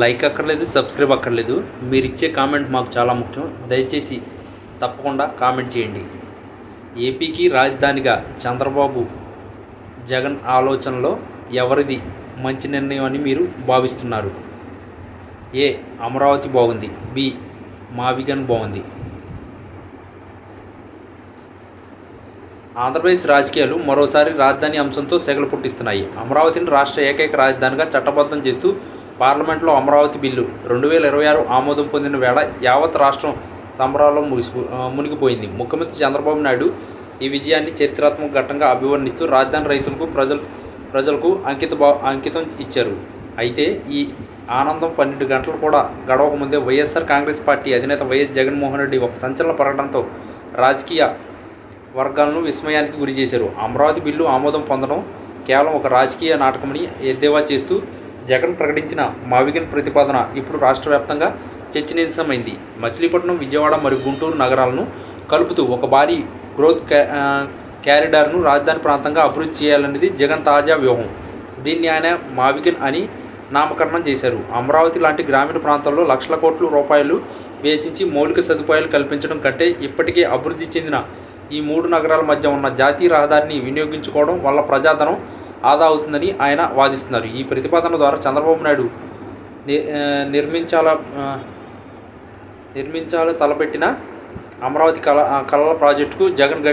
Like అక్కర్లేదు, subscribe అక్కర్లేదు. మీరు ఇచ్చే కామెంట్ మాకు చాలా ముఖ్యం. దయచేసి తప్పకుండా కామెంట్ చేయండి. ఏపీకి రాజధానిగా చంద్రబాబు జగన్ ఆలోచనలో ఎవరిది మంచి నిర్ణయం అని మీరు భావిస్తున్నారు? ఏ, అమరావతి బాగుంది. బి, మావిగన్ బాగుంది. ఆంధ్రప్రదేశ్ రాజకీయాలు మరోసారి రాజధాని అంశంతో సెగలు పుట్టిస్తున్నాయి. అమరావతిని రాష్ట్ర ఏకైక రాజధానిగా చట్టబద్ధం చేస్తూ పార్లమెంట్లో అమరావతి బిల్లు 2026 ఆమోదం పొందిన వేళ యావత్ రాష్ట్రం సంబరాల్లో మునిగిపోయింది. ముఖ్యమంత్రి చంద్రబాబు నాయుడు ఈ విజయాన్ని చరిత్రాత్మక ఘట్టంగా అభివర్ణిస్తూ రాజధాని రైతులకు ప్రజలకు అంకితం ఇచ్చారు. అయితే ఈ ఆనందం 12 గంటలు కూడా గడవక ముందే వైఎస్ఆర్ కాంగ్రెస్ పార్టీ అధినేత వైఎస్ జగన్మోహన్ రెడ్డి ఒక సంచలన ప్రకటనతో రాజకీయ వర్గాలను విస్మయానికి గురి చేశారు. అమరావతి బిల్లు ఆమోదం పొందడం కేవలం ఒక రాజకీయ నాటకమని ఎద్దేవా చేస్తూ జగన్ ప్రకటించిన మావిగన్ ప్రతిపాదన ఇప్పుడు రాష్ట్ర వ్యాప్తంగా చర్చనీయాంశమైంది. మచిలీపట్నం, విజయవాడ మరియు గుంటూరు నగరాలను కలుపుతూ ఒక భారీ గ్రోత్ క్యారిడార్ను రాజధాని ప్రాంతంగా అభివృద్ధి చేయాలనేది జగన్ తాజా వ్యూహం. దీన్ని ఆయన మావిగన్ అని నామకరణం చేశారు. అమరావతి లాంటి గ్రామీణ ప్రాంతాల్లో లక్షల కోట్ల రూపాయలు వెచ్చించి మౌలిక సదుపాయాలు కల్పించడం కంటే ఇప్పటికే అభివృద్ధి చెందిన ఈ 3 నగరాల మధ్య ఉన్న జాతీయ రహదారిని వినియోగించుకోవడం వల్ల ప్రజాధనం ఆదా అవుతుందని ఆయన వాదిస్తున్నారు. ఈ ప్రతిపాదన ద్వారా చంద్రబాబు నాయుడు నిర్మించాల తలపెట్టిన అమరావతి కళల ప్రాజెక్టుకు జగన్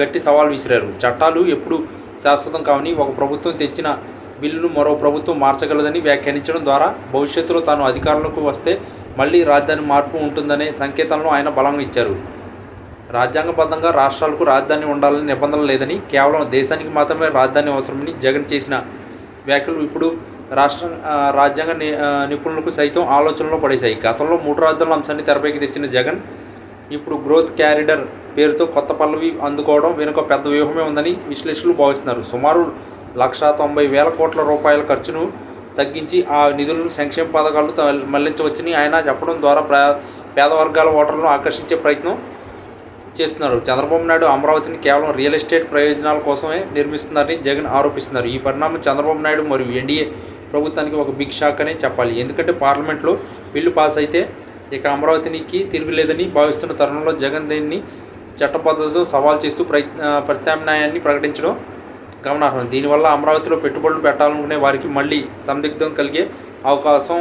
గట్టి సవాల్ విసిరారు. చట్టాలు ఎప్పుడు శాశ్వతం కావని, ఒక ప్రభుత్వం తెచ్చిన బిల్లును మరో ప్రభుత్వం మార్చగలదని వ్యాఖ్యానించడం ద్వారా భవిష్యత్తులో తాను అధికారంలోకి వస్తే మళ్లీ రాజధాని మార్పు ఉంటుందనే సంకేతాలను ఆయన బలంగా ఇచ్చారు. రాజ్యాంగబద్ధంగా రాష్ట్రాలకు రాజధాని ఉండాలని నిబంధన లేదని, కేవలం దేశానికి మాత్రమే రాజధాని అవసరమని జగన్ చేసిన వ్యాఖ్యలు ఇప్పుడు రాజ్యాంగ నిపుణులకు సైతం ఆలోచనలో పడేశాయి. గతంలో 3 రాజధానుల అంశాన్ని తెరపైకి తెచ్చిన జగన్ ఇప్పుడు గ్రోత్ క్యారిడార్ పేరుతో కొత్త పల్లవి అందుకోవడం వెనుక పెద్ద వ్యూహమే ఉందని విశ్లేషకులు భావిస్తున్నారు. సుమారు 190,000 కోట్ల రూపాయల ఖర్చును తగ్గించి ఆ నిధులను సంక్షేమ పథకాలు మళ్లించవచ్చని ఆయన చెప్పడం ద్వారా పేద వర్గాల ఓటర్లను ఆకర్షించే ప్రయత్నం చేస్తున్నారు. చంద్రబాబు నాయుడు అమరావతిని కేవలం రియల్ ఎస్టేట్ ప్రయోజనాల కోసమే నిర్మిస్తున్నారని జగన్ ఆరోపిస్తున్నారు. ఈ పరిణామం చంద్రబాబు నాయుడు మరియు ఎన్డీఏ ప్రభుత్వానికి ఒక బిగ్ షాక్ అనే చెప్పాలి. ఎందుకంటే పార్లమెంట్లో బిల్లు పాస్ అయితే ఇక అమరావతికి తిరుగులేదని భావిస్తున్న తరుణంలో జగన్ దీన్ని చట్టబద్ధతతో సవాల్ చేస్తూ ప్రత్యామ్నాయాన్ని ప్రకటించడం గమనార్హం. దీనివల్ల అమరావతిలో పెట్టుబడులు పెట్టాలనుకునే వారికి మళ్లీ సందిగ్ధం కలిగే అవకాశం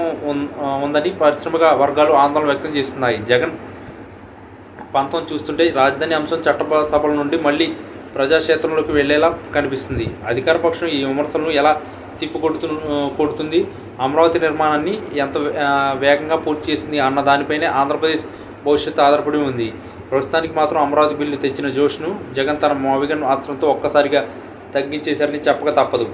ఉందని పరిశ్రమ వర్గాలు ఆందోళన వ్యక్తం చేస్తున్నాయి. జగన్ పంతం చూస్తుంటే రాజధాని అంశం చట్టసభల నుండి మళ్ళీ ప్రజాక్షేత్రంలోకి వెళ్లేలా కనిపిస్తుంది. అధికార పక్షం ఈ విమర్శలను ఎలా కొడుతుంది, అమరావతి నిర్మాణాన్ని ఎంత వేగంగా పూర్తి చేస్తుంది అన్న దానిపైనే ఆంధ్రప్రదేశ్ భవిష్యత్తు ఆధారపడి ఉంది. ప్రస్తుతానికి మాత్రం అమరావతి బిల్లు తెచ్చిన జోష్ను జగన్ తన మావిగన్ అస్త్రంతో ఒక్కసారిగా తగ్గించేశారని చెప్పక తప్పదు.